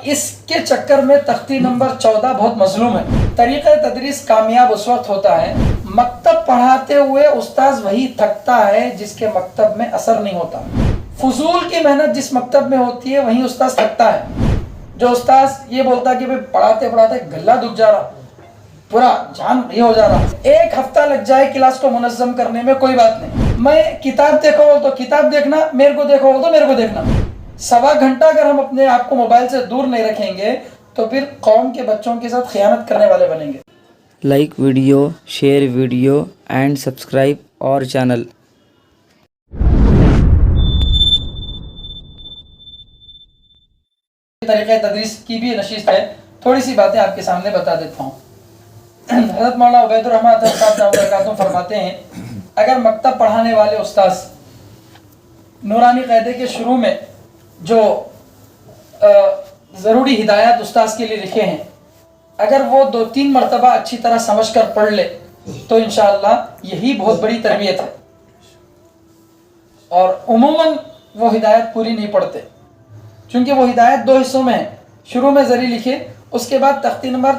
اس کے چکر میں تختی نمبر 14 بہت مظلوم ہے۔ طریقہ تدریس کامیاب اس وقت ہوتا ہے مکتب پڑھاتے ہوئے استاذ وہی تھکتا ہے جس کے مکتب میں اثر نہیں ہوتا۔ فضول کی محنت جس مکتب میں ہوتی ہے وہیں استاذ تھکتا ہے۔ جو استاذ یہ بولتا کہ پڑھاتے پڑھاتے گلا دکھ جا رہا، پورا جان یہ ہو جا رہا، ایک ہفتہ لگ جائے کلاس کو منظم کرنے میں کوئی بات نہیں، میں کتاب دیکھو تو کتاب دیکھنا، میرے کو دیکھو تو میرے کو دیکھنا، سوا گھنٹہ اگر ہم اپنے آپ کو موبائل سے دور نہیں رکھیں گے تو پھر قوم کے بچوں کے ساتھ خیانت کرنے والے بنیں گے۔ Like video, share video and subscribe اور چینل۔ طریقہ تدریس کی بھی نشست ہے، تھوڑی سی باتیں آپ کے سامنے بتا دیتا ہوں۔ حضرت مولانا عبید الرحمن صاحب فرماتے ہیں اگر مکتب پڑھانے والے استاذ نورانی قاعدے کے شروع میں جو ضروری ہدایات استاذ کے لیے لکھے ہیں اگر وہ 2-3 مرتبہ اچھی طرح سمجھ کر پڑھ لے تو انشاءاللہ یہی بہت بڑی تربیت ہے۔ اور عموماً وہ ہدایت پوری نہیں پڑھتے چونکہ وہ ہدایت 2 حصوں میں ہے، شروع میں ذری لکھے، اس کے بعد تختی نمبر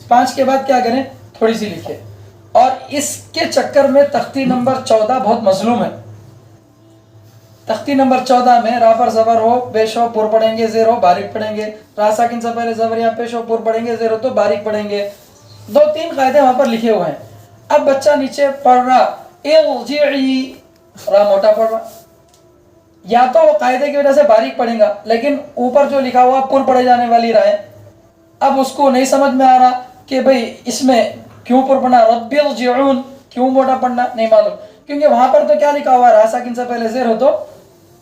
5 کے بعد کیا کریں تھوڑی سی لکھے، اور اس کے چکر میں تختی نمبر 14 بہت مظلوم ہے۔ تختی نمبر 14 میں را پر زبر ہو پیش ہو پر پڑھیں گے، زیر ہو باریک پڑھیں گے، را ساکن سے پہلے زبر یا پیش ہو پر پڑھیں گے، زیر ہو تو باریک پڑھیں گے، 2-3 قاعدے وہاں پر لکھے ہوئے ہیں۔ اب بچہ نیچے پڑھ رہا ارجعی، را موٹا پڑھ رہا، یا تو وہ قاعدے کی وجہ سے باریک پڑھیں گا لیکن اوپر جو لکھا ہوا پر پڑھے جانے والی رائے، اب اس کو نہیں سمجھ میں آ رہا کہ بھئی اس میں کیوں پر پڑھنا، رب ارجعون کیوں موٹا پڑھنا، نہیں معلوم، کیونکہ وہاں پر تو کیا لکھا ہوا ہے را ساکن سے پہلے زیر ہو تو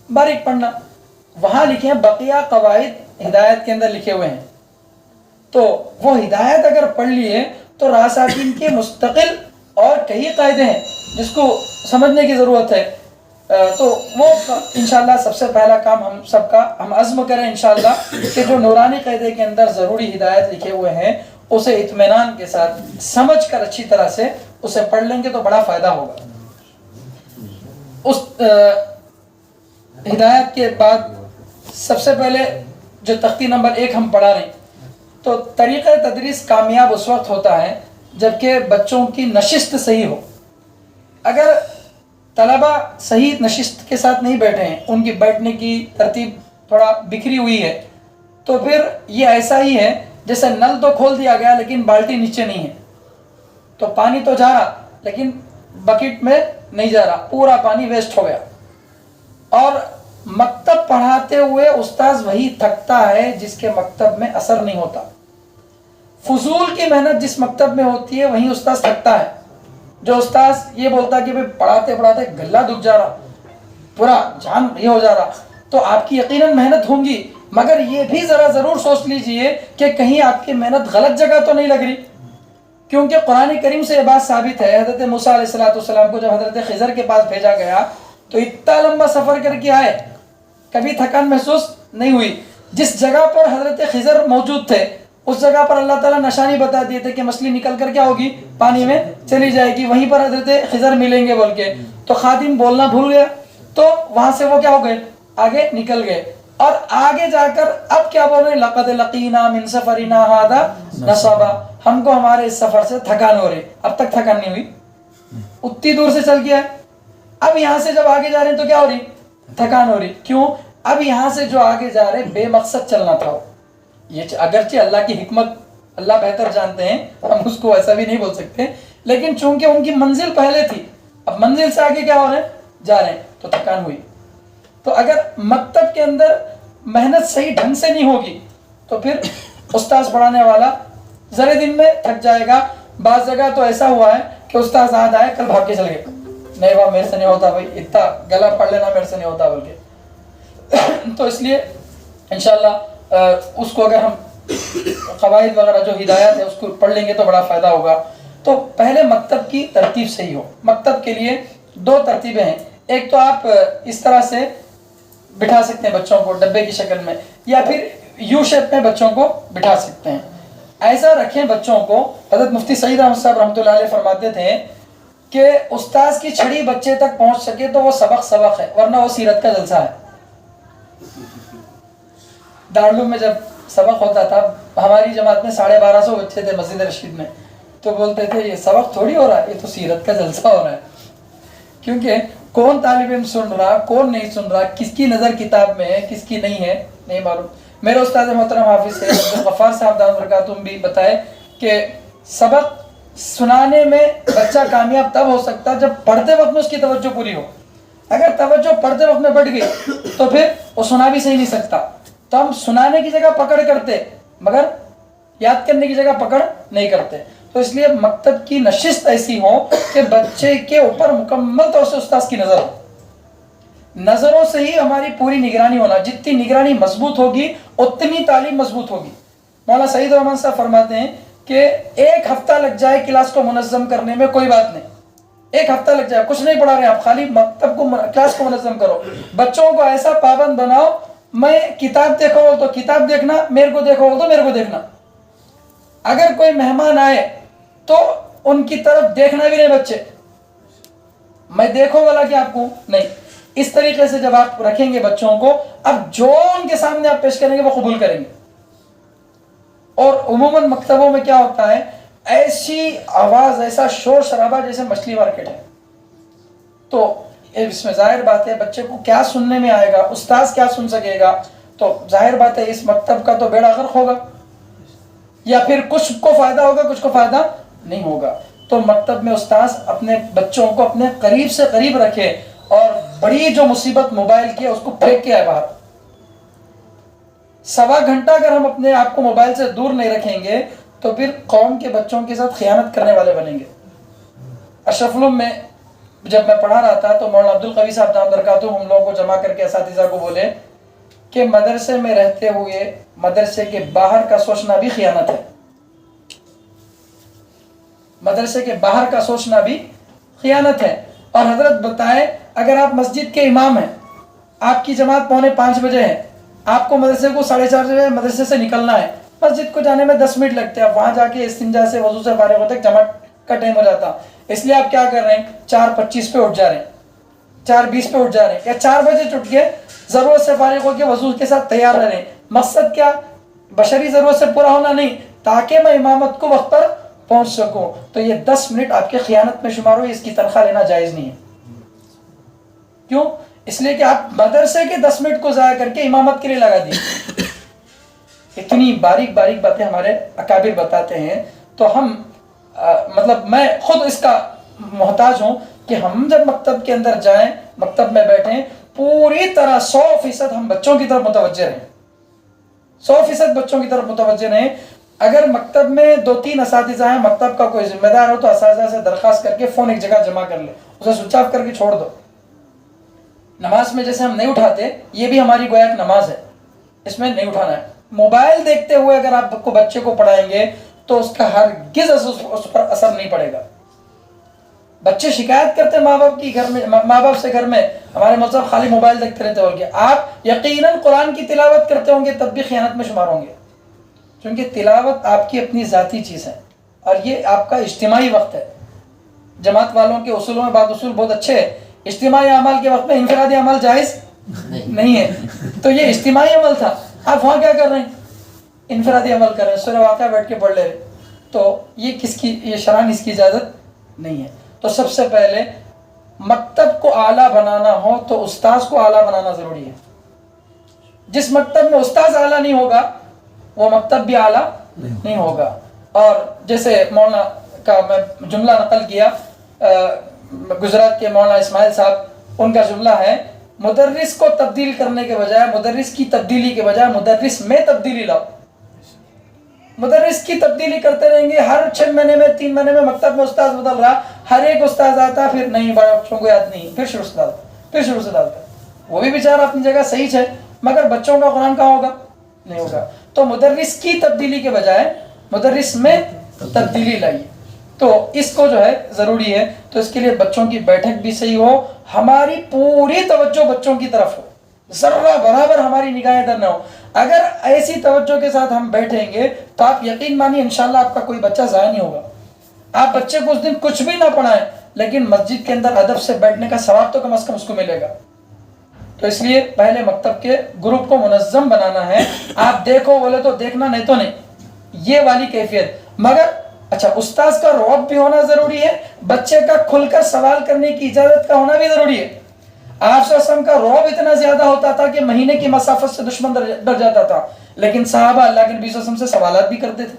باریک پڑھنا، وہاں لکھے ہیں بقیہ قواعد ہدایت کے اندر لکھے ہوئے ہیں، تو وہ ہدایت اگر پڑھ لیے تو را ساکن کے مستقل اور کئی قاعدے ہیں جس کو سمجھنے کی ضرورت ہے، تو وہ انشاءاللہ سب سے پہلا کام ہم سب کا ہم عزم کریں انشاءاللہ کہ جو نورانی قاعدے کے اندر ضروری ہدایت لکھے ہوئے ہیں اسے اطمینان کے ساتھ سمجھ کر اچھی طرح سے اسے پڑھ لیں گے تو بڑا فائدہ ہوگا۔ اس ہدایت کے بعد سب سے پہلے جو تختی نمبر 1 ہم پڑھا رہے ہیں تو طریقہ تدریس کامیاب اس وقت ہوتا ہے جبکہ بچوں کی نشست صحیح ہو۔ اگر طلبہ صحیح نشست کے ساتھ نہیں بیٹھے ہیں، ان کی بیٹھنے کی ترتیب تھوڑا بکھری ہوئی ہے تو پھر یہ ایسا ہی ہے جیسے نل تو کھول دیا گیا لیکن بالٹی نیچے نہیں ہے، تو پانی تو جا رہا لیکن بکٹ میں نہیں جا رہا، پورا پانی ویسٹ ہو گیا۔ اور مکتب پڑھاتے ہوئے استاذ وہی تھکتا ہے جس کے مکتب میں اثر نہیں ہوتا۔ فضول کی محنت جس مکتب میں ہوتی ہے وہیں استاذ تھکتا ہے۔ جو استاذ یہ بولتا کہ پڑھاتے پڑھاتے گلا دکھ جا رہا، پورا جان یہ ہو جا رہا، تو آپ کی یقیناً محنت ہوں گی، مگر یہ بھی ذرا ضرور سوچ لیجئے کہ کہیں آپ کی محنت غلط جگہ تو نہیں لگ رہی، کیونکہ قرآن کریم سے یہ بات ثابت ہے۔ حضرت موسیٰ علیہ السلام کو جب حضرت خضر کے پاس بھیجا گیا تو اتنا لمبا سفر کر کے آئے، کبھی تھکان محسوس نہیں ہوئی۔ جس جگہ پر حضرت خضر موجود تھے اس جگہ پر اللہ تعالیٰ نشانی بتا دیے تھے کہ مچھلی نکل کر کیا ہوگی، پانی میں چلی جائے گی، وہیں پر حضرت خضر ملیں گے بول کے، تو خادم بولنا بھول گیا، تو وہاں سے وہ کیا ہو گئے، آگے نکل گئے، اور آگے جا کر اب کیا بول رہے ہیں، لَقَدْ لَقِينَا مِن سَفَرِنَا هَذَا نَصَبًا، ہم کو ہمارے اس سفر سے تھکان ہو رہی، اب تک تھکان نہیں ہوئی، اتنی دور سے چل گیا ہے، اب یہاں سے جب آگے جا رہے ہیں تو کیا ہو رہی، تھکان ہو رہی، کیوں، اب یہاں سے جو آگے جا رہے بے مقصد چلنا تھا، یہ اگرچہ اللہ کی حکمت اللہ بہتر جانتے ہیں، ہم اس کو ایسا بھی نہیں بول سکتے، لیکن چونکہ ان کی منزل پہلے تھی، اب منزل سے آگے کیا ہو رہے ہیں، جا رہے ہیں، تو تھکان ہوئی۔ تو اگر مکتب کے اندر محنت صحیح ڈھنگ سے نہیں ہوگی تو پھر استاذ پڑھانے والا ذرے دن میں تھک جائے گا۔ بعض جگہ تو ایسا ہوا ہے کہ استاذ آج آئے کل بھاگ کے چل گئے، نہیں بابا میرے سے نہیں ہوتا بھائی، اتنا گلا پڑھ لینا میرے سے نہیں ہوتا بول کے۔ تو اس لیے انشاءاللہ اس کو اگر ہم قواعد وغیرہ جو ہدایات ہے اس کو پڑھ لیں گے تو بڑا فائدہ ہوگا۔ تو پہلے مکتب کی ترتیب صحیح ہو۔ مکتب کے لیے 2 ترتیبیں ہیں، ایک تو آپ اس طرح سے بٹھا سکتے ہیں بچوں کو ڈبے کی شکل میں، یا پھر یو شیپ میں بچوں کو بٹھا سکتے ہیں۔ ایسا رکھیں بچوں کو، حضرت مفتی سعید احمد صاحب رحمۃ اللہ علیہ فرماتے تھے کہ استاذ کی چھڑی بچے تک پہنچ سکے تو وہ سبق ہے، ورنہ وہ سیرت کا جلسہ ہے۔ دارالعلوم میں جب سبق ہوتا تھا, ہماری جماعت میں 1250 بچے تھے مسجد رشید میں, تو بولتے تھے یہ سبق تھوڑی ہو رہا ہے, یہ تو سیرت کا جلسہ ہو رہا ہے. کیونکہ کون طالب علم سن رہا, کون نہیں سن رہا, کس کی نظر کتاب میں ہے, کس کی نہیں ہے, نہیں معلوم. میرے استاد محترم حافظ سید عبدالغفار صاحب دامت برکاتہم بھی بتائے کہ سبق سنانے میں بچہ کامیاب تب ہو سکتا جب پڑھتے وقت میں اس کی توجہ پوری ہو. اگر توجہ پڑھتے وقت میں بڑھ گئی تو پھر وہ سنا بھی صحیح نہیں سکتا. تو ہم سنانے کی جگہ پکڑ کرتے مگر یاد کرنے کی جگہ پکڑ نہیں کرتے. تو اس لیے مکتب کی نشست ایسی ہو کہ بچے کے اوپر مکمل طور سے استاذ کی نظر ہو. نظروں سے ہی ہماری پوری نگرانی ہونا, جتنی نگرانی مضبوط ہوگی اتنی تعلیم مضبوط ہوگی. مولانا سعید الرحمن صاحب فرماتے ہیں کہ 1 ہفتہ لگ جائے کلاس کو منظم کرنے میں کوئی بات نہیں, 1 ہفتہ لگ جائے, کچھ نہیں پڑھا رہے آپ, خالی مکتب کو کلاس کو منظم کرو. بچوں کو ایسا پابند بناؤ, میں کتاب دیکھو تو کتاب دیکھنا, میرے کو دیکھو تو میرے کو دیکھنا. اگر کوئی مہمان آئے تو ان کی طرف دیکھنا بھی نہیں بچے, میں دیکھو والا کہ آپ کو نہیں. اس طریقے سے جب آپ رکھیں گے بچوں کو, اب جو ان کے سامنے آپ پیش کریں گے وہ قبول کریں گے. اور عموماً مکتبوں میں کیا ہوتا ہے, ایسی آواز, ایسا شور شرابہ جیسے مچھلی مارکیٹ ہے. تو اس میں ظاہر بات ہے بچے کو کیا سننے میں آئے گا, استاذ کیا سن سکے گا. تو ظاہر بات ہے اس مکتب کا تو بیڑا غرق ہوگا, یا پھر کچھ کو فائدہ ہوگا کچھ کو فائدہ نہیں ہوگا. تو مکتب میں استاذ اپنے بچوں کو اپنے قریب سے قریب رکھے, اور بڑی جو مصیبت موبائل کی ہے اس کو پھینک کے آئے باہر. 1.25 گھنٹہ اگر ہم اپنے آپ کو موبائل سے دور نہیں رکھیں گے تو پھر قوم کے بچوں کے ساتھ خیانت کرنے والے بنیں گے. اشرف العلوم میں جب میں پڑھا رہا تھا تو مولانا عبدالقوی صاحب دامت برکاتہم ہم لوگوں کو جمع کر کے اساتذہ کو بولے کہ مدرسے میں رہتے ہوئے مدرسے کے باہر کا سوچنا بھی خیانت ہے. مدرسے کے باہر کا سوچنا بھی خیانت ہے. اور حضرت بتائیں, اگر آپ مسجد کے امام ہیں, آپ کی جماعت 4:45 بجے ہے, آپ کو مدرسے کو 4:30 بجے مدرسے سے نکلنا ہے, مسجد کو جانے میں 10 منٹ لگتے ہیں, آپ وہاں جا کے استنجا سے وضو سے فارغ ہوتے جماعت کا ٹائم ہو جاتا. اس لیے آپ کیا کر رہے ہیں, 4:25 پہ اٹھ جا رہے ہیں, 4:20 پہ اٹھ جا رہے ہیں, یا 4 بجے اٹھ کے ضرورت سے فارغ ہو کے وضو کے ساتھ تیار رہ رہے ہیں. مقصد کیا, بشری ضرورت سے پورا ہونا نہیں, تاکہ میں امامت کو وقت پر پہنچ سکوں. تو یہ 10 منٹ آپ کے خیانت میں شمار ہو, اس کی تنخواہ لینا جائز نہیں ہے. کیوں؟ اس لیے کہ آپ مدرسے کے 10 منٹ کو ضائع کر کے امامت کے لیے لگا دیے. اتنی باریک باریک باتیں ہمارے اکابر بتاتے ہیں. تو ہم مطلب میں خود اس کا محتاج ہوں کہ ہم جب مکتب کے اندر جائیں, مکتب میں بیٹھیں, پوری طرح 100% ہم بچوں کی طرف متوجہ رہیں, 100% بچوں کی طرف متوجہ رہیں. اگر مکتب میں 2-3 اساتذہ ہیں, مکتب کا کوئی ذمہ دار ہو تو اساتذہ سے درخواست کر کے فون ایک جگہ جمع کر لے, اسے سوئچ آف کر کے چھوڑ دو. نماز میں جیسے ہم نہیں اٹھاتے, یہ بھی ہماری گویا ایک نماز ہے, اس میں نہیں اٹھانا ہے. موبائل دیکھتے ہوئے اگر آپ کو بچے کو پڑھائیں گے تو اس کا ہرگز اس پر اثر نہیں پڑے گا. بچے شکایت کرتے ماں باپ کی گھر میں, ماں باپ سے گھر میں, ہمارے مطلب خالی موبائل دیکھتے رہتے ہو. آپ یقیناً قرآن کی تلاوت کرتے ہوں گے تب بھی خیانت میں شمار ہوں گے, کیونکہ تلاوت آپ کی اپنی ذاتی چیز ہے اور یہ آپ کا اجتماعی وقت ہے. جماعت والوں کے اصولوں میں بعض اصول بہت اچھے ہیں. اجتماعی اعمال کے وقت میں انفرادی عمل جائز نہیں ہے. تو یہ اجتماعی عمل تھا, آپ وہاں کیا کر رہے ہیں, انفرادی عمل کر رہے ہیں, سورہ واقعہ بیٹھ کے پڑھ لے رہے. تو یہ کس کی, یہ شرعاً اس کی اجازت نہیں ہے. تو سب سے پہلے مکتب کو اعلیٰ بنانا ہو تو استاذ کو اعلیٰ بنانا ضروری ہے. جس مکتب میں استاذ اعلیٰ نہیں ہوگا وہ مکتب بھی اعلیٰ نہیں ہوگا. اور جیسے مولانا کا میں جملہ نقل کیا, گجرات کے مولانا اسماعیل صاحب, ان کا جملہ ہے, مدرس کو تبدیل کرنے کے بجائے, مدرس کی تبدیلی کے بجائے مدرس میں تبدیلی لاؤ. مدرس کی تبدیلی کرتے رہیں گے, ہر 6 مہینے میں 3 مہینے میں مکتب میں استاذ بدل رہا, ہر ایک استاذ آتا, پھر نہیں بچوں کو یاد نہیں, پھر شروع سے ڈالتا. وہ بھی بیچارہ اپنی جگہ صحیح ہے, مگر بچوں کا قرآن کہاں ہوگا, نہیں ہوگا. تو مدرس کی تبدیلی کے بجائے مدرس میں تبدیلی لائیے. تو اس کو جو ہے ضروری ہے. تو اس کے لیے بچوں کی بیٹھک بھی صحیح ہو, ہماری پوری توجہ بچوں کی طرف ہو, ذرہ برابر ہماری نگاہیں ادھر نہ ہو. اگر ایسی توجہ کے ساتھ ہم بیٹھیں گے تو آپ یقین مانیے انشاءاللہ آپ کا کوئی بچہ ضائع نہیں ہوگا. آپ بچے کو اس دن کچھ بھی نہ پڑھائیں لیکن مسجد کے اندر ادب سے بیٹھنے کا ثواب تو کم از کم اس کو ملے گا. تو اس لیے پہلے مکتب کے گروپ کو منظم بنانا ہے. آپ دیکھو بولے تو دیکھنا, نہیں تو نہیں, یہ والی کیفیت. مگر اچھا, استاذ کا رعب بھی ہونا ضروری ہے, بچے کا کھل کر سوال کرنے کی اجازت کا ہونا بھی ضروری ہے. آپ صلی اللہ علیہ وسلم کا رعب اتنا زیادہ ہوتا تھا کہ مہینے کی مسافت سے دشمن ڈر جاتا تھا, لیکن صحابہ اللہ کے نبی صلی اللہ علیہ وسلم سے سوالات بھی کرتے تھے.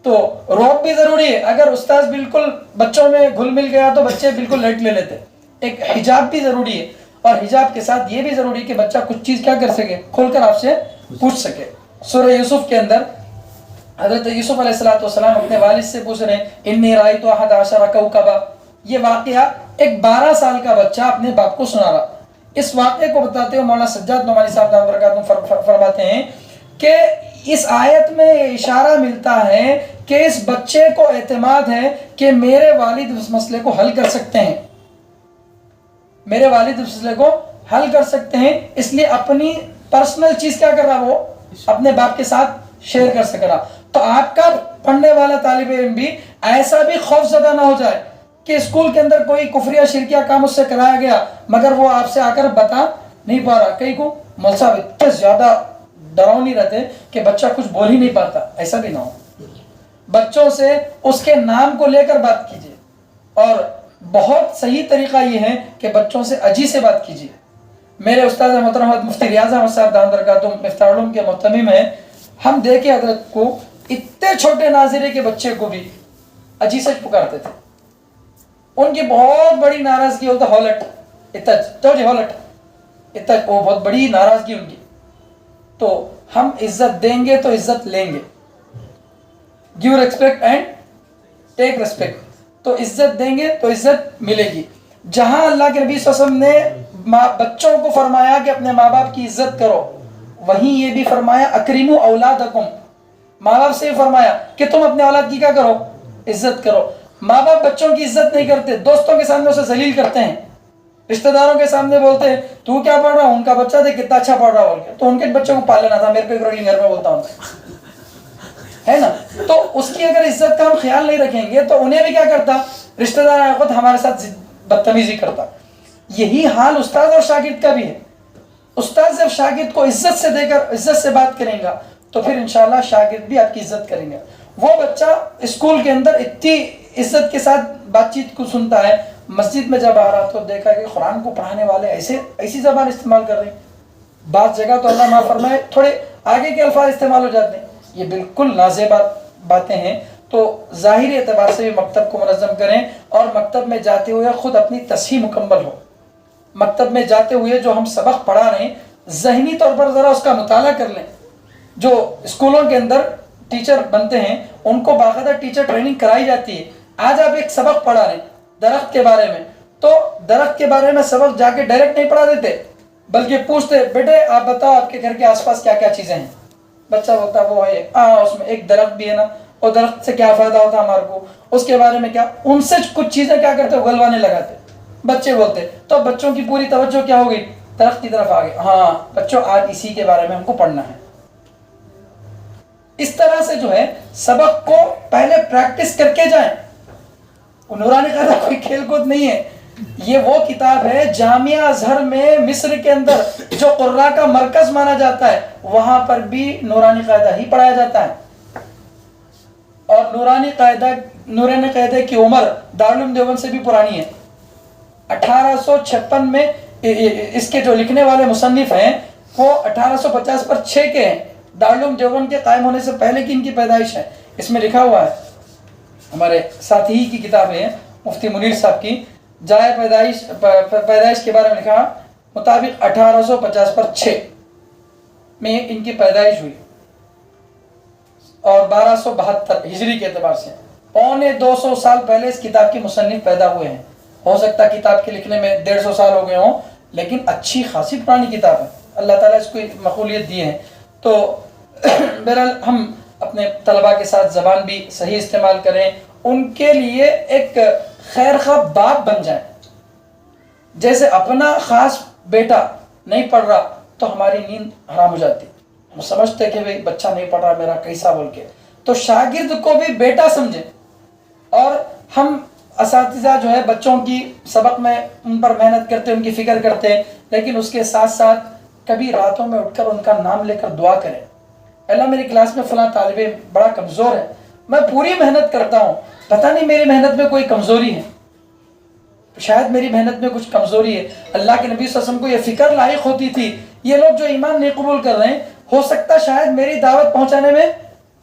تو رعب بھی ضروری ہے. اگر استاذ بالکل بچوں میں گھل مل گیا تو بچے بالکل لٹ لے لیتے. ایک حجاب بھی ضروری ہے, اور حجاب کے ساتھ یہ بھی ضروری ہے کہ بچہ کچھ چیز کیا کر سکے, کھول کر آپ سے پوچھ سکے. سورہ یوسف کے اندر حضرت یوسف علیہ السلام اپنے والد سے پوچھ رہے ہیں, انی رأیت احد عشر کوکبا. یہ واقعہ ایک 12 سال کا بچہ اپنے باپ کو سنا رہا. اس واقعے کو بتاتے ہوئے مولانا سجاد نعمانی صاحب دامت برکاتہم فرماتے ہیں کہ اس آیت میں یہ اشارہ ملتا ہے کہ اس بچے کو اعتماد ہے کہ میرے والد اس مسئلے کو حل کر سکتے ہیں, میرے والد اس مسئلے کو حل کر سکتے ہیں. اس لیے اپنی پرسنل چیز کیا کر رہا, وہ اپنے باپ کے ساتھ شیئر کر سک رہا. تو آپ کا پڑھنے والا طالب علم بھی ایسا بھی خوف زدہ نہ ہو جائے کہ اسکول کے اندر کوئی کفریہ شرکیہ کام اس سے کرایا گیا مگر وہ آپ سے آ کر بتا نہیں پا رہا. کئی کو مول صاحب اتنے زیادہ ڈراؤنی رہتے کہ بچہ کچھ بول ہی نہیں پاتا, ایسا بھی نہ ہو. بچوں سے اس کے نام کو لے کر بات کیجیے, اور بہت صحیح طریقہ یہ ہے کہ بچوں سے اجی سے بات کیجیے. میرے استاد محترم حضرت مفتی ریاض احمد صاحب دامت برکاتہم مفتاح العلوم کے محتمم ہیں. ہم دیکھے حضرت کو اتنے چھوٹے ناظرے کے بچے کو بھی اجی سے پکارتے تھے. ان کی بہت بڑی ناراضگی ہوتا, ہولٹ ہولٹ اتنا, وہ بہت بڑی ناراضگی ان کی. تو ہم عزت دیں گے تو عزت لیں گے. Give respect and take respect. تو عزت دیں گے تو عزت ملے گی. جہاں اللہ کے نبی صلی اللہ علیہ وسلم نے بچوں کو فرمایا کہ اپنے ماں باپ کی عزت کرو, وہیں یہ بھی فرمایا اکریموا اولادکم. ماں باپ سے بھی فرمایا کہ تم اپنے اولاد کی کیا کرو, عزت کرو. ماں باپ بچوں کی عزت نہیں کرتے, دوستوں کے سامنے اسے ذلیل کرتے ہیں, رشتہ داروں کے سامنے بولتے ہیں تو کیا پڑھ رہا, ان کا بچہ دیکھ کتنا اچھا پڑھ رہا بول کے, تو ان کے بچوں کو پال لینا تھا. میرے کو گھر میں بولتا ہوں ہے نا. تو اس کی اگر عزت کا ہم خیال نہیں رکھیں گے تو انہیں بھی کیا کرتا, رشتہ دار خود ہمارے ساتھ بدتمیزی کرتا. یہی حال استاد اور شاگرد کا بھی ہے. استاد جب شاگرد کو عزت سے دے کر عزت سے بات کریں گا تو پھر انشاءاللہ شاگرد بھی آپ کی عزت کریں گے. وہ بچہ اسکول کے اندر اتنی عزت کے ساتھ بات چیت کو سنتا ہے, مسجد میں جب آ رہا تو دیکھا کہ قرآن کو پڑھانے والے ایسی زبان استعمال کر رہے ہیں. بعض جگہ تو اللہ معاف فرمائے تھوڑے آگے کے الفاظ استعمال ہو جاتے ہیں. یہ بالکل نازیبا باتیں ہیں. تو ظاہری اعتبار سے بھی مکتب کو منظم کریں, اور مکتب میں جاتے ہوئے خود اپنی تصحیح مکمل ہو. مکتب میں جاتے ہوئے جو ہم سبق پڑھا رہے ہیں ذہنی طور پر ذرا اس کا مطالعہ کر لیں. جو اسکولوں کے اندر ٹیچر بنتے ہیں ان کو باقاعدہ ٹیچر ٹریننگ کرائی جاتی ہے. آج آپ ایک سبق پڑھا رہے ہیں درخت کے بارے میں, تو درخت کے بارے میں سبق جا کے ڈائریکٹ نہیں پڑھا دیتے, بلکہ پوچھتے بیٹے آپ بتاؤ آپ کے گھر کے آس پاس کیا کیا چیزیں ہیں. بچہ بولتا وہ ہے اس میں ایک درخت بھی ہے نا, اور درخت سے کیا فائدہ ہوتا ہے ہمارے کو, اس کے بارے میں کیا. ان سے کچھ چیزیں کیا کرتے اگلوانے لگاتے. بچے بولتے تو بچوں کی پوری توجہ کیا ہو گئی, درخت کی طرف آ گئی. ہاں بچوں آج اسی کے بارے میں ہم کو پڑھنا ہے. اس طرح سے جو ہے سبق کو پہلے پریکٹس کر کے جائیں. نورانی قاعدہ کوئی کھیل کود نہیں ہے. یہ وہ کتاب ہے جامعہ ازہر میں مصر کے اندر جو قراء کا مرکز مانا جاتا ہے, وہاں پر بھی نورانی قاعدہ ہی پڑھایا جاتا ہے. اور نورانی قاعدہ کی عمر دارالعلوم دیوبند سے بھی پرانی ہے. 1856 میں اس کے جو لکھنے والے مصنف ہیں وہ 1850 پر 6 کے ہیں. دارالعلوم دیوبند کے قائم ہونے سے پہلے کی ان کی پیدائش ہے. اس میں لکھا ہوا ہے, ہمارے ساتھی ہی کی کتابیں ہیں مفتی منیر صاحب کی, جائے پیدائش کے بارے میں لکھا مطابق 1850 پر 6 میں ان کی پیدائش ہوئی, اور 1272 ہجری کے اعتبار سے 250 سال پہلے اس کتاب کے مصنف پیدا ہوئے ہیں. ہو سکتا ہے کتاب کے لکھنے میں 150 سال ہو گئے ہوں, لیکن اچھی خاصی پرانی کتاب ہے. اللہ تعالیٰ اس کو مقبولیت دی ہے. تو بہرحال ہم اپنے طلباء کے ساتھ زبان بھی صحیح استعمال کریں, ان کے لیے ایک خیر خواہ باپ بن جائیں. جیسے اپنا خاص بیٹا نہیں پڑھ رہا تو ہماری نیند حرام ہو جاتی, ہم سمجھتے کہ بھئی بچہ نہیں پڑھ رہا میرا کیسا بول کے. تو شاگرد کو بھی بیٹا سمجھیں, اور ہم اساتذہ جو ہے بچوں کی سبق میں ان پر محنت کرتے, ان کی فکر کرتے. لیکن اس کے ساتھ ساتھ کبھی راتوں میں اٹھ کر ان کا نام لے کر دعا کریں، اللہ میری کلاس میں فلاں طالب علم بڑا کمزور ہے، میں پوری محنت کرتا ہوں، پتہ نہیں میری محنت میں کوئی کمزوری ہے، شاید میری محنت میں کچھ کمزوری ہے۔ اللہ کے نبی صلی اللہ علیہ وسلم کو یہ فکر لاحق ہوتی تھی، یہ لوگ جو ایمان نہیں قبول کر رہے ہیں، ہو سکتا شاید میری دعوت پہنچانے میں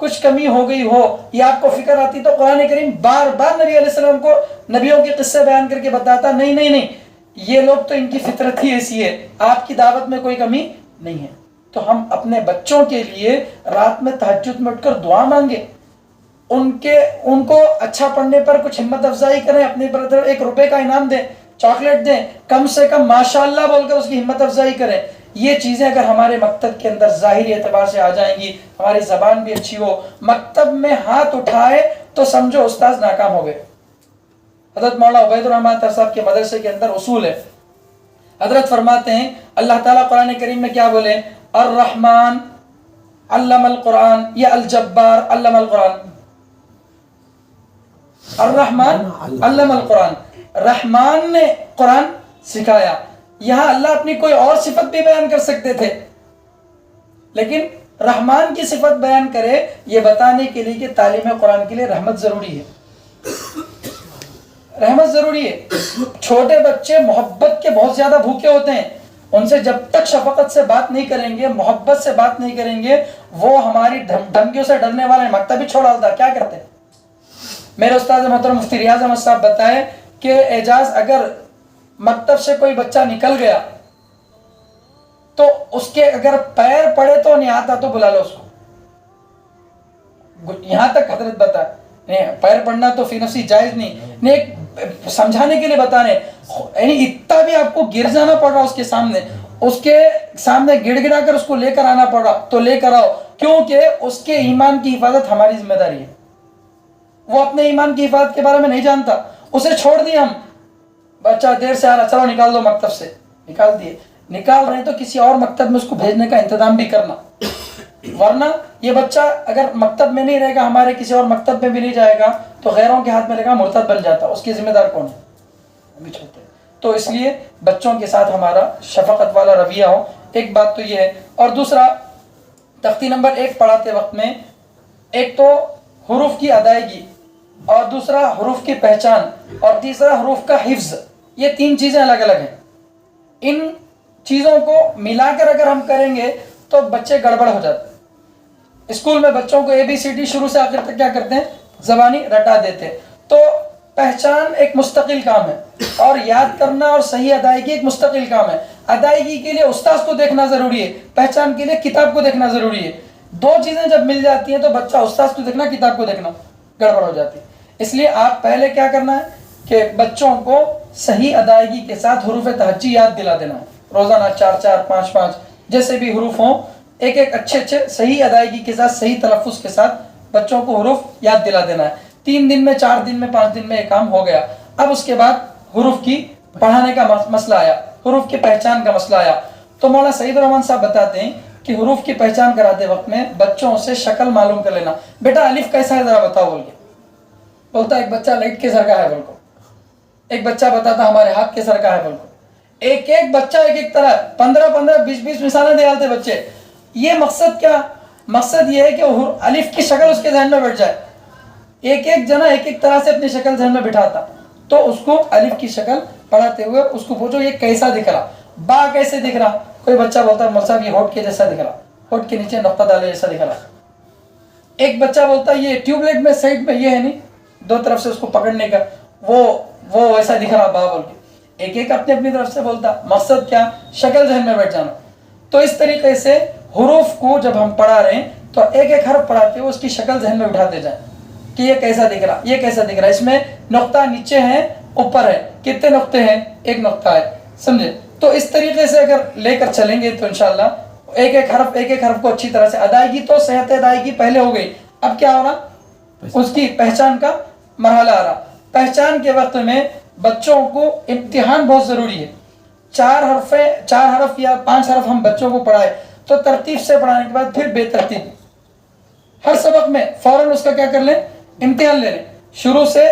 کچھ کمی ہو گئی ہو، یہ آپ کو فکر آتی تو قرآن کریم بار بار نبی علیہ السلام کو نبیوں کے قصے بیان کر کے بتاتا، نہیں نہیں نہیں، یہ لوگ تو ان کی فطرت ہی ایسی ہے، آپ کی دعوت میں کوئی کمی نہیں ہے۔ تو ہم اپنے بچوں کے لیے رات میں تہجد میں اٹھ کر دعا مانگیں، ان کو اچھا پڑھنے پر کچھ ہمت افزائی کریں، اپنے برادر 1 روپے کا انعام دیں، چاکلیٹ دیں، کم سے کم ماشاءاللہ بول کر اس کی ہمت افزائی کریں۔ یہ چیزیں اگر ہمارے مکتب کے اندر ظاہری اعتبار سے آ جائیں گی، ہماری زبان بھی اچھی ہو، مکتب میں ہاتھ اٹھائے تو سمجھو استاذ ناکام ہو گئے۔ حضرت مولانا عبید الرحمن طاہر صاحب کے مدرسے کے اندر اصول ہے، حضرت فرماتے ہیں اللہ تعالیٰ قرآن کریم میں کیا بولے؟ الرحمن علم القرآن یا الجبار علم القرآن؟ الرحمن علم القرآن، رحمان نے قرآن سکھایا۔ یہاں اللہ اپنی کوئی اور صفت بھی بیان کر سکتے تھے، لیکن رحمان کی صفت بیان کرے یہ بتانے کے لیے کہ تعلیم قرآن کے لیے رحمت ضروری ہے، رحمت ضروری ہے۔ چھوٹے بچے محبت کے بہت زیادہ بھوکے ہوتے ہیں، ان سے جب تک شفقت سے بات نہیں کریں گے، محبت سے بات نہیں کریں گے، وہ ہماری دھمکیوں سے ڈرنے والے ہیں۔ مکتب ہی چھوڑا ہوتا کیا کرتے ہیں؟ میرے استاد محترم مفتی ریاض احمد صاحب بتائے کہ اعجاز اگر مکتب سے کوئی بچہ نکل گیا تو اس کے اگر پیر پڑے تو نہیں آتا تو بلا لو اس کو، یہاں تک حضرت بتا پیر پڑنا تو فی نفسی جائز نہیں، سمجھانے کے لیے بتا رہے یعنی اتنا بھی آپ کو گر جانا پڑ رہا اس کے سامنے گڑ گڑا کر اس کو لے کر آنا پڑ رہا تو لے کر آؤ، کیونکہ اس کے ایمان کی حفاظت ہماری ذمہ داری ہے۔ وہ اپنے ایمان کی حفاظت کے بارے میں نہیں جانتا، اسے چھوڑ دیا ہم، بچہ دیر سے آ رہا، چلو نکال دو مکتب سے، نکال دیے، نکال رہے ہیں تو کسی اور مکتب میں اس کو بھیجنے کا انتظام بھی کرنا، ورنہ یہ بچہ اگر مکتب میں نہیں رہے گا، ہمارے کسی اور مکتب میں بھی نہیں جائے گا تو غیروں کے ہاتھ میں رہے گا، مرتد بن جاتا، اس کی ذمہ دار کون ہے؟ ہم ہی چھوڑتے ہیں۔ تو اس لیے بچوں کے ساتھ ہمارا شفقت والا رویہ ہو، ایک بات تو یہ ہے۔ اور دوسرا، تختی نمبر 1 پڑھاتے وقت میں ایک تو حروف کی ادائیگی، اور دوسرا حروف کی پہچان، اور تیسرا حروف کا حفظ، یہ 3 چیزیں الگ الگ ہیں۔ ان چیزوں کو ملا کر اگر ہم کریں گے تو بچے گڑبڑ ہو جاتے ہیں۔ اسکول میں بچوں کو ABCD شروع سے آخر تک کیا کرتے ہیں؟ زبانی رٹا دیتے ہیں۔ تو پہچان ایک مستقل کام ہے، اور یاد کرنا اور صحیح ادائیگی ایک مستقل کام ہے۔ ادائیگی کے لیے استاذ کو دیکھنا ضروری ہے، پہچان کے لیے کتاب کو دیکھنا ضروری ہے۔ 2 چیزیں جب مل جاتی ہیں تو بچہ استاذ کو دیکھنا، کتاب کو دیکھنا، گڑبڑ ہو جاتی ہے۔ اس لیے آپ پہلے کیا کرنا ہے کہ بچوں کو صحیح ادائیگی کے ساتھ حروف تہجی یاد دلا دینا ہے، روزانہ 4 5 5 جیسے بھی حروف ہوں، ایک اچھے صحیح ادائیگی کے ساتھ، صحیح تلفظ کے ساتھ بچوں کو حروف یاد دلا دینا ہے۔ 3 دن میں، 4 دن میں، 5 دن میں یہ کام ہو گیا۔ اب اس کے بعد حروف کی پڑھانے کا مسئلہ آیا، حروف کی پہچان کا مسئلہ آیا۔ تو مولانا سعید الرحمان صاحب بتاتے ہیں کہ حروف کی پہچان کراتے وقت میں بچوں سے شکل معلوم کر لینا، بیٹا الف کیسا ہے ذرا بتاؤ بول کے، بولتا ایک بچہ لائٹ کے سر کا ہے بول کو، ایک بچہ بتاتا ہمارے ہاتھ کے سر کا ہے بول کو، ایک بچہ ایک طرح 15 20 مثالیں دے ڈالتے بچے۔ یہ مقصد کیا؟ مقصد یہ ہے کہ الف کی شکل اس کے ذہن میں بیٹھ جائے، ایک جنا ایک طرح سے اپنی شکل ذہن میں بٹھاتا، تو اس کو الف کی شکل پڑھاتے ہوئے اس کو پوچھو یہ کیسا دکھ رہا، با کیسے دکھ رہا؟ کوئی بچہ بولتا ہے مول صاحب یہ ہونٹ کے جیسا دکھ رہا، ہونٹ کے نیچے نقطہ ڈالے جیسا دکھ رہا۔ ایک بچہ بولتا ہے یہ ٹیوب لائٹ میں سائڈ میں یہ ہے نہیں، 2 طرف سے اس کو پکڑنے کا، وہ ویسا دکھ رہا با بول کے، ایک اپنی اپنی طرف سے بولتا۔ مقصد کیا؟ شکل ذہن میں بیٹھ جانا۔ تو اس طریقے سے حروف کو جب ہم پڑھا رہے ہیں تو ایک حرف پڑھاتے ہوئے اس کی شکل ذہن میں بٹھاتے جائیں کہ یہ کیسا دکھ رہا، یہ کیسا دکھ رہا، اس میں نقطہ نیچے ہے اوپر ہے، کتنے نقطے ہیں؟ 1 نقطہ ہے، سمجھے؟ تو اس طریقے سے اگر لے کر چلیں گے تو انشاءاللہ ایک حرف کو اچھی طرح سے ادائیگی، تو صحت ادائیگی پہلے ہو گئی، اب کیا ہو رہا؟ اس کی پہچان کا مرحلہ آ رہا۔ پہچان کے وقت میں بچوں کو امتحان بہت ضروری ہے۔ 4 حرف یا 5 حرف ہم بچوں کو پڑھائے تو ترتیب سے پڑھانے کے بعد پھر بے ترتیب، ہر سبق میں فوراً اس کا کیا کر لیں؟ امتحان لے لیں۔ شروع سے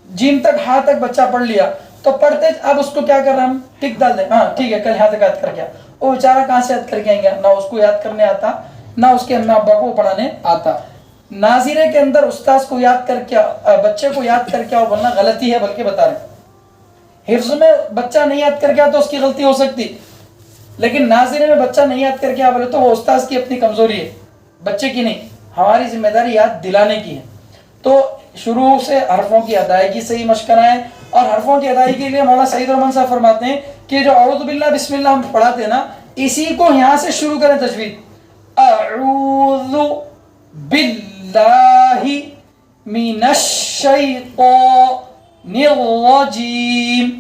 جیم تک ہا تک بچہ پڑھ لیا تو پڑھتے اب اس کو کیا کر رہے ہیں ہم ٹک ڈال دیں, ہاں ٹھیک ہے کل یہاں تک یاد کر کے, وہ بیچارہ کہاں سے یاد کر کے آئیں گے, نہ اس کو یاد کرنے آتا نہ اس کے امی ابا کو پڑھانے آتا. ناظرے کے اندر استاذ کو یاد کر کے بچے کو یاد کر کے اور بولنا غلطی ہے بلکہ بتا رہے ہیں. حفظ میں بچہ نہیں یاد کر کے آیا تو اس کی غلطی ہو سکتی, لیکن ناظرے میں بچہ نہیں یاد کر کے آ بولے تو وہ استاذ کی اپنی کمزوری ہے, بچے کی نہیں. ہماری ذمہ داری یاد دلانے کی ہے. تو شروع سے حرفوں کی ادائیگی سے ہی مشق کرائیں, اور حرفوں کی ادائیگی کے لیے مولانا سعید الرحمن صاحب فرماتے ہیں کہ جو اعوذ باللہ بسم اللہ ہم پڑھاتے ہیں نا, اسی کو یہاں سے شروع کریں تجوید. اعوذ باللہ من الشیطان الرجیم.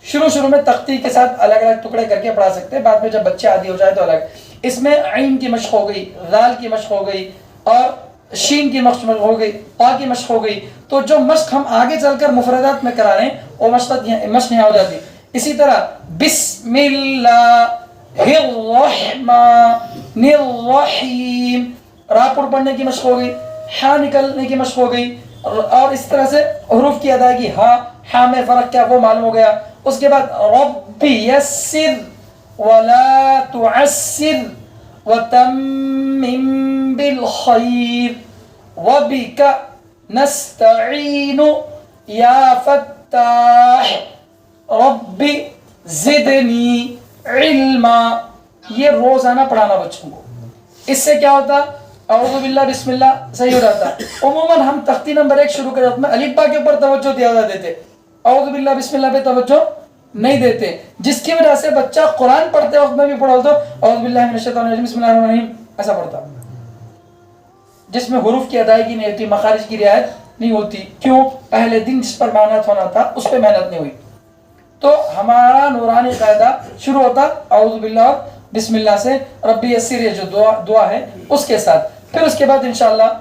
شروع میں تختی کے ساتھ الگ الگ ٹکڑے کر کے پڑھا سکتے ہیں, بعد میں جب بچے عادی ہو جائے تو الگ. اس میں عین کی مشق ہو گئی, ذال کی مشق ہو گئی, اور شین کی مشق ہو گئی, قا کی مشق ہو گئی. تو جو مشق ہم آگے چل کر مفردات میں کرا رہے ہیں وہ مشق یہاں ہو جاتی. اسی طرح بسم اللہ الرحمن الرحیم, را پر پڑھنے کی مشق ہو گئی, ہا نکلنے کی مشق ہو گئی, اور اس طرح سے حروف کی ادائیگی. ہا میں فرق کیا وہ معلوم ہو گیا. اس کے بعد رب یسر ولا تعسر وتمم بالخیر وبک نستعین یا فتاح رب زدنی علما. یہ روزانہ پڑھانا بچوں کو. اس سے کیا ہوتا, اعوذ باللہ بسم اللہ صحیح ہو جاتا. عموماً ہم تختی نمبر 1 شروع کرتے ہیں, الف با کے اوپر توجہ زیادہ دیتے, اعوذ باللہ بسم اللہ پہ توجہ نہیں دیتے, جس کی وجہ سے بچہ قرآن پڑھتے وقت میں بھی پڑھا تو اعوذ باللہ من الشیطان الرجیم بسم اللہ الرحمن الرحیم ایسا پڑھتا, جس میں حروف کی ادائیگی نہیں ہوتی, مخارج کی رعایت نہیں ہوتی. کیوں؟ پہلے دن جس پر محنت ہونا تھا اس پہ محنت نہیں ہوئی. تو ہمارا نورانی قاعدہ شروع ہوتا اعوذ باللہ بسم اللہ سے, ربی یسر یہ جو دعا ہے اس کے ساتھ. پھر اس کے بعد انشاءاللہ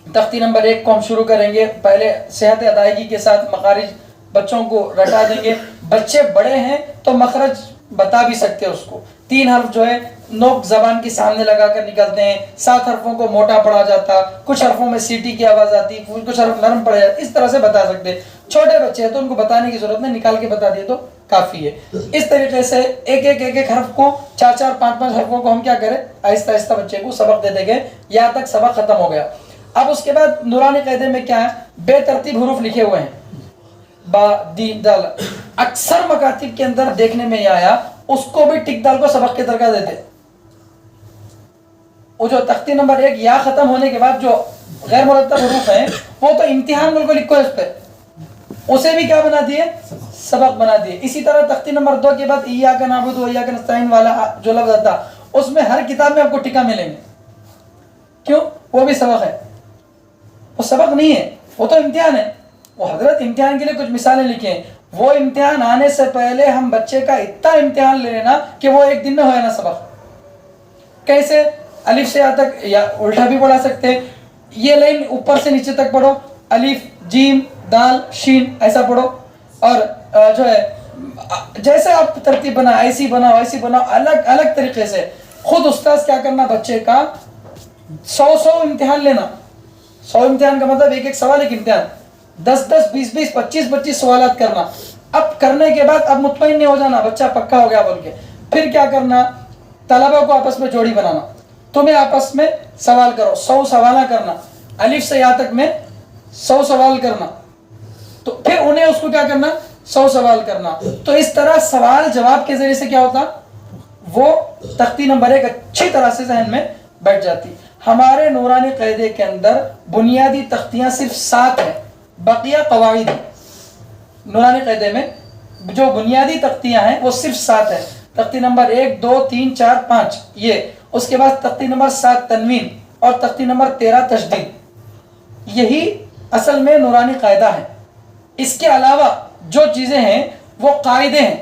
تختی نمبر 1 کو ہم شروع کریں گے. پہلے صحت ادائیگی کے ساتھ مخارج بچوں کو رٹا دیں گے. بچے بڑے ہیں تو مخرج بتا بھی سکتے ہیں اس کو. 3 حرف جو ہے نوک زبان کے سامنے لگا کر نکلتے ہیں, 7 حرفوں کو موٹا پڑھا جاتا, کچھ حرفوں میں سیٹی کی آواز آتی, کچھ حرف نرم پڑے جاتے, اس طرح سے بتا سکتے ہیں. چھوٹے بچے ہیں تو ان کو بتانے کی ضرورت نہیں, نکال کے بتا دیے تو کافی ہے. اس طریقے سے ایک حرف کو 4 5 حرفوں کو ہم کیا کریں, آہستہ آہستہ بچے کو سبق دیتے گئے یہاں تک سبق ختم ہو گیا. اب اس کے بعد نورانی قاعدے میں کیا ہے, بے ترتیب حروف لکھے ہوئے ہیں, با دین دال. اکثر مکاتب کے اندر دیکھنے میں یہ آیا, اس کو بھی ٹک ڈال کو سبق کے درجہ دیتے. وہ جو تختی نمبر 1 یا ختم ہونے کے بعد جو غیر مرتب حروف ہیں وہ تو امتحان مل کو لکھو اس پہ, اسے بھی کیا بنا دیے, سبق بنا دیے. اسی طرح تختی نمبر 2 کے بعد ایاک نعبد و ایاک نستعین والا جو لفظ آتا اس میں ہر کتاب میں آپ کو ٹکا ملیں گے. کیوں؟ وہ بھی سبق ہے. وہ سبق نہیں ہے, وہ تو امتحان ہے. وہ حضرت امتحان کے لیے کچھ مثالیں لکھیں, وہ امتحان آنے سے پہلے ہم بچے کا اتنا امتحان لے لینا کہ وہ ایک دن میں ہوئے نا سبق. کیسے؟ الف سے یہاں تک یا الٹا بھی پڑھا سکتے ہیں. یہ لائن اوپر سے نیچے تک پڑھو, الف جیم دال شین ایسا پڑھو, اور جو ہے جیسے آپ ترتیب بنا ایسی بناؤ الگ الگ طریقے سے. خود استاذ کیا کرنا, بچے کا 100 امتحان لینا. 100 امتحان کا مطلب ایک سوال ایک امتحان, 10 20 25 سوالات کرنا. اب کرنے کے بعد اب مطمئن نہیں ہو جانا بچہ پکا ہو گیا بول کے. پھر کیا کرنا, طلبہ کو آپس میں جوڑی بنانا, تمہیں آپس میں سوال کرو, 100 سوالہ کرنا, الف سے یا تک میں 100 سوال کرنا, تو پھر انہیں اس کو کیا کرنا, 100 سوال کرنا. تو اس طرح سوال جواب کے ذریعے سے کیا ہوتا, وہ تختی نمبر 1 اچھی طرح سے ذہن میں بیٹھ جاتی. ہمارے نورانی قاعدے کے اندر بنیادی تختیاں صرف 7 ہیں, بقیہ قواعد ہیں. نورانی قاعدے میں جو بنیادی تختیاں ہیں وہ صرف 7 ہیں. تختی نمبر 1 2 3 4 5 یہ, اس کے بعد تختی نمبر 7 تنوین, اور تختی نمبر 13 تشدید. یہی اصل میں نورانی قاعدہ ہے. اس کے علاوہ جو چیزیں ہیں وہ قاعدے ہیں.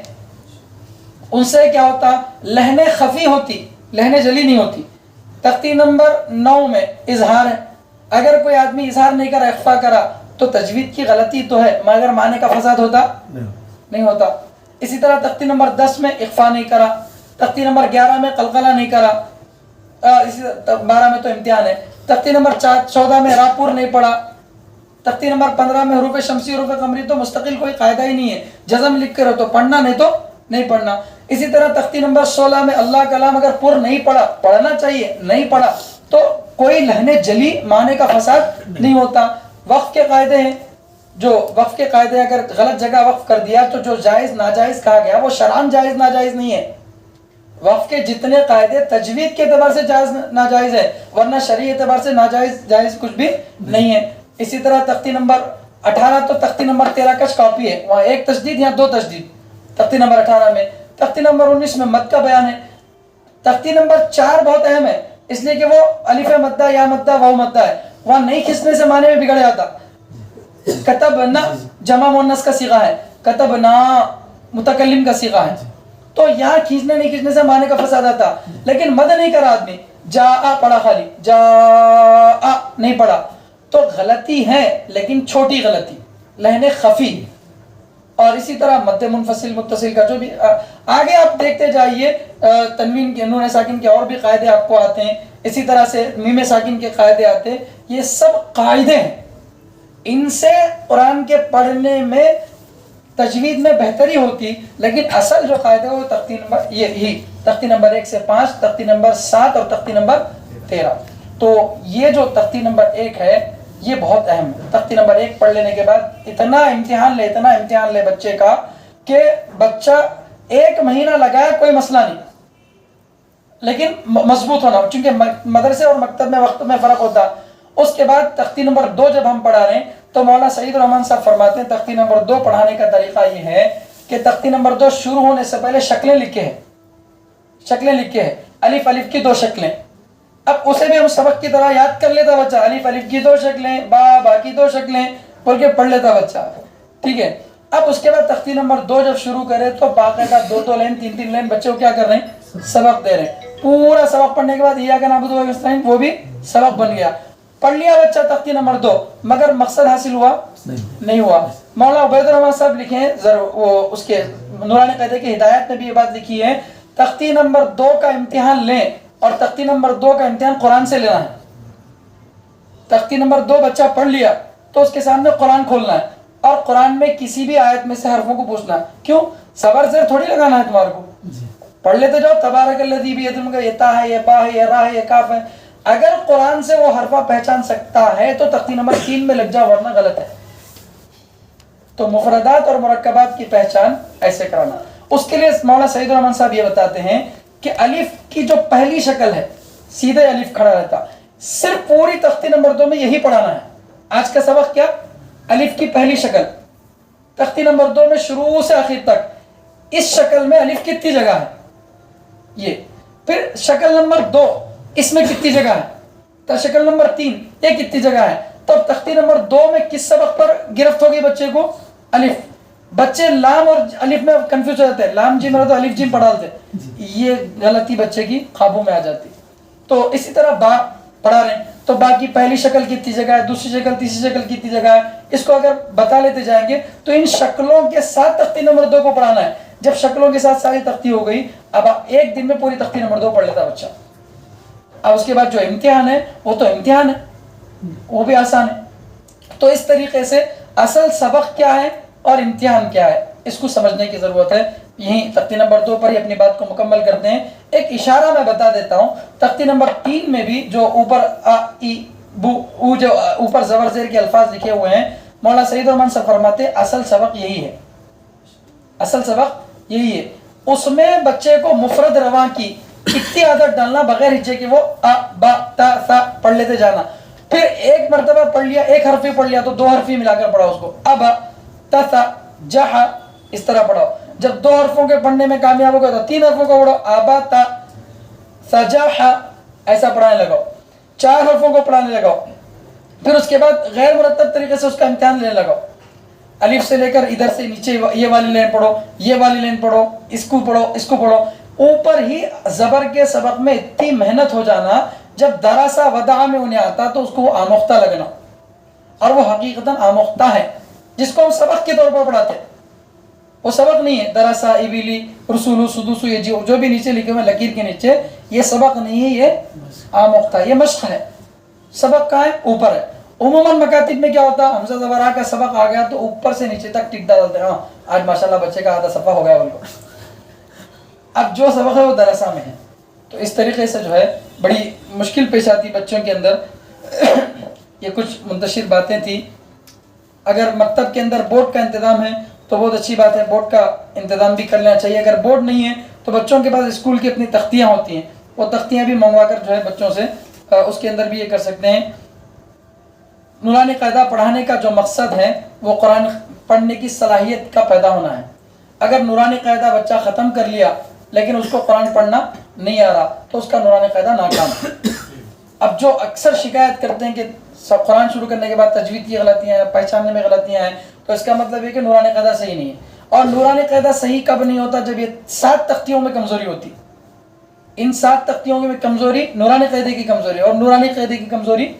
ان سے کیا ہوتا, لہنیں خفی ہوتی, لہنیں جلی نہیں ہوتی. تختی نمبر 9 میں اظہار ہے. اگر کوئی آدمی اظہار نہیں کرا, اخفا کرا, تو تجوید کی غلطی تو ہے مگر معنی کا فساد ہوتا نہیں ہوتا. اسی طرح تختی نمبر 10 میں اخفا نہیں کرا, تختی نمبر 11 میں قلقلہ نہیں کرا, اسی 12 میں تو امتحان ہے. تختی نمبر 14 میں راپور نہیں پڑا, تختی نمبر 15 میں حروف شمسی حروف قمری تو مستقل کوئی قاعدہ ہی نہیں ہے، جزم لکھ کر تو پڑھنا نہیں تو نہیں پڑھنا. اسی طرح تختی نمبر 16 میں اللہ کلام اگر پر نہیں پڑھا، پڑھنا چاہیے، نہیں پڑھا تو کوئی لہن جلی معنی کا فساد نہیں ہوتا. وقف کے قاعدے ہیں، جو وقف کے قاعدے اگر غلط جگہ وقف کر دیا تو جو جائز ناجائز کہا گیا وہ شرعاً جائز ناجائز نہیں ہے. وقف کے جتنے قاعدے تجوید کے اعتبار سے جائز ناجائز ہے، ورنہ شرعی اعتبار سے ناجائز جائز کچھ بھی نہیں ہے. اسی طرح تختی نمبر 18 تو تختی نمبر 13 کا کاپی ہے، وہاں ایک تشدید یا دو تشدید تختی نمبر 18 میں. تختی نمبر 19 میں مد کا بیان ہے. تختی نمبر 4 بہت اہم ہے، اس لیے کہ وہ الف مدہ یا مدہ واو مدہ ہے، وہاں نہیں کھینچنے سے معنی میں بگڑ جاتا. کتبنا جمع مؤنث کا صیغہ ہے، کتبنا متکلم کا صیغہ ہے، تو یہاں کھینچنے نہیں کھینچنے سے معنی کا فساد آتا. لیکن مد نہیں کرا آدمی، جا پڑھا، خالی جا نہیں پڑھا تو غلطی ہے، لیکن چھوٹی غلطی، لہن خفی. اور اسی طرح مد منفصل متصل کا جو بھی آگے آپ دیکھتے جائیے، تنوین کے نون ساکن کے اور بھی قاعدے آپ کو آتے ہیں، اسی طرح سے میم ساکن کے قاعدے آتے ہیں. یہ سب قاعدے ہیں، ان سے قرآن کے پڑھنے میں تجوید میں بہتری ہوتی. لیکن اصل جو قاعدہ وہ تختی نمبر یہی تختی نمبر 1 سے 5، تختی نمبر 7 اور تختی نمبر 13. تو یہ جو تختی نمبر 1 ہے یہ بہت اہم ہے. تختی نمبر 1 پڑھ لینے کے بعد اتنا امتحان لے بچے کا کہ بچہ 1 مہینہ لگائے کوئی مسئلہ نہیں، لیکن مضبوط ہونا، چونکہ مدرسے اور مکتب میں وقت میں فرق ہوتا. اس کے بعد تختی نمبر 2 جب ہم پڑھا رہے ہیں تو مولانا سعید الرحمان صاحب فرماتے ہیں تختی نمبر 2 پڑھانے کا طریقہ یہ ہے کہ تختی نمبر 2 شروع ہونے سے پہلے شکلیں لکھے ہیں، الف کی 2 شکلیں. اب اسے بھی ہم سبق کی طرح یاد کر لیتا بچہ، الف کی 2 شکلیں، با کی 2 شکلیں بول کے پڑھ لیتا بچہ، ٹھیک ہے. اب اس کے بعد تختی نمبر 2 جب شروع کرے تو باقاعدہ 2 لائن 3 لائن بچے کو کیا کر رہے ہیں، سبق دے رہے ہیں. پورا سبق پڑھنے کے بعد ایاک نعبد و ایاک نستعین وہ بھی سبق بن گیا. پڑھ لیا بچہ تختی نمبر 2، مگر مقصد حاصل ہوا نہیں ہوا. مولانا عبید الرحمان صاحب لکھے ہیں وہ اس کے نورانی قاعدے کی ہدایت میں بھی یہ بات لکھی ہے، تختی نمبر 2 کا امتحان لیں اور تختی نمبر 2 کا امتحان قرآن سے لینا ہے. تختی نمبر 2 بچہ پڑھ لیا تو اس کے سامنے قرآن کھولنا ہے اور قرآن میں کسی بھی آیت میں سے حرفوں کو پوچھنا ہے. کیوں؟ صبر زیر تھوڑی لگانا ہے تمہارے کو، پڑھ لیتے جاؤ. تبارک الذی بیدہ الملک، یہ تا ہے، یہ با ہے، یہ را ہے، یہ کاف ہے. اگر قرآن سے وہ حرفہ پہچان سکتا ہے تو تختی نمبر 3 میں لگ جا، ورنہ غلط ہے. تو مفردات اور مرکبات کی پہچان ایسے کرانا. اس کے لیے مولانا سعید الرحمان صاحب یہ بتاتے ہیں کہ الف کی جو پہلی شکل ہے سیدھے الف کھڑا رہتا، صرف پوری تختی نمبر 2 میں یہی پڑھانا ہے. آج کا سبق کیا؟ الف کی پہلی شکل تختی نمبر 2 میں شروع سے آخر تک اس شکل میں الف کتنی جگہ ہے یہ. پھر شکل نمبر 2 اس میں کتنی جگہ ہے، تو شکل نمبر 3 یہ کتنی جگہ ہے. تو تختی نمبر 2 میں کس سبق پر گرفت ہوگی بچے کو؟ الف. بچے لام اور الف میں کنفیوز ہو جاتے ہیں، لام جیم تو الف جیم پڑھا دیتے، یہ غلطی بچے کی قابو میں آ جاتی. تو اسی طرح با پڑھا رہے ہیں تو با کی پہلی شکل کتنی جگہ ہے، دوسری شکل، تیسری شکل کتنی جگہ ہے، اس کو اگر بتا لیتے جائیں گے تو ان شکلوں کے ساتھ تختی نمبر 2 کو پڑھانا ہے. جب شکلوں کے ساتھ ساری تختی ہو گئی، اب ایک دن میں پوری تختی نمبر 2 پڑھ لیتا بچہ. اب اس کے بعد جو امتحان ہے وہ تو امتحان ہے، وہ بھی آسان ہے. تو اس طریقے سے اصل سبق کیا ہے اور امتحان کیا ہے اس کو سمجھنے کی ضرورت ہے. یہیں تختی نمبر 2 پر ہی اپنی بات کو مکمل کرتے ہیں. ایک اشارہ میں بتا دیتا ہوں، تختی نمبر 3 میں بھی جو اوپر آ ای بو جو اوپر زبر زیر کے الفاظ لکھے ہوئے ہیں، مولانا سعید الرحمان صاحب فرماتے ہیں اصل سبق یہی ہے، اصل سبق یہی ہے. اس میں بچے کو مفرد رواں کی اتنی عادت ڈالنا، بغیر ہچے کہ وہ ا با تا سا پڑھ لیتے جانا. پھر ایک مرتبہ پڑھ لیا، ایک حرف ہی پڑھ لیا تو 2 حرف ہی ملا کر پڑھا اس کو، اب تا سا جہا اس طرح پڑھاؤ. جب 2 حرفوں کے پڑھنے میں کامیاب ہو گئے تو 3 حرفوں کو پڑھو، آبا تا سجاحا ایسا پڑھانے لگاؤ، 4 حرفوں کو پڑھانے لگاؤ. پھر اس کے بعد غیر مرتب طریقے سے اس کا امتحان لینے لگاؤ. الف سے لے کر ادھر سے نیچے یہ والی لائن پڑھو، یہ والی لائن پڑھو، اس کو پڑھو، اس کو پڑھو. اوپر ہی زبر کے سبق میں اتنی محنت ہو جانا، جب دراسا وضع میں انہیں آتا تو اس کو وہ آموختہ لگنا، اور وہ حقیقتاً آموختہ ہے جس کو ہم سبق کے طور پر پڑھاتے ہیں. وہ سبق نہیں ہے، دراسا ابلی رسول سدوسو یہ جو بھی نیچے لکھے ہوئے لکیر کے نیچے، یہ سبق نہیں ہے، یہ آموختہ، یہ مشق ہے. سبق کہاں ہے؟ اوپر ہے. عموماً مکاتب میں کیا ہوتا ہے، حمزہ زبرا کا سبق آ گیا تو اوپر سے نیچے تک ٹک ڈالتے ہیں، ہاں آج ماشاءاللہ بچے کا آدھا صفحہ ہو گیا ان کو، اب جو سبق ہے وہ درسہ میں ہے. تو اس طریقے سے جو ہے بڑی مشکل پیش آتی بچوں کے اندر. یہ کچھ منتشر باتیں تھیں. اگر مکتب کے اندر بورڈ کا انتظام ہے تو بہت اچھی بات ہے، بورڈ کا انتظام بھی کر لینا چاہیے. اگر بورڈ نہیں ہے تو بچوں کے پاس اسکول کی اپنی تختیاں ہوتی ہیں، وہ تختیاں بھی منگوا کر جو ہے بچوں سے اس کے اندر بھی یہ کر سکتے ہیں. نورانی قاعدہ پڑھانے کا جو مقصد ہے وہ قرآن پڑھنے کی صلاحیت کا پیدا ہونا ہے. اگر نورانی قاعدہ بچہ ختم کر لیا لیکن اس کو قرآن پڑھنا نہیں آ رہا تو اس کا نورانی قاعدہ ناکام ہے. اب جو اکثر شکایت کرتے ہیں کہ سب قرآن شروع کرنے کے بعد تجوید کی غلطیاں ہیں، پہچاننے میں غلطیاں ہیں، تو اس کا مطلب ہے کہ نورانی قاعدہ صحیح نہیں ہے. اور نورانی قاعدہ صحیح کب نہیں ہوتا؟ جب یہ 7 تختیوں میں کمزوری ہوتی. ان 7 تختیوں میں کمزوری نورانی قاعدے کی کمزوری، اور نورانی قاعدے کی کمزوری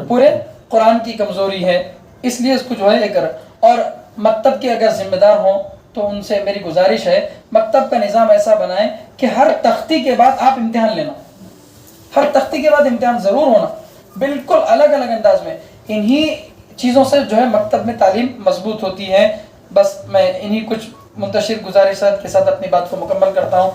پورے قرآن کی کمزوری ہے. اس لیے اس کو جو ہے یہ کر. اور مکتب کے اگر ذمہ دار ہوں تو ان سے میری گزارش ہے مکتب کا نظام ایسا بنائیں کہ ہر تختی کے بعد آپ امتحان لینا، ہر تختی کے بعد امتحان ضرور ہونا، بالکل الگ الگ انداز میں. انہی چیزوں سے جو ہے مکتب میں تعلیم مضبوط ہوتی ہے. بس میں انہی کچھ منتشر گزارشات کے ساتھ اپنی بات کو مکمل کرتا ہوں.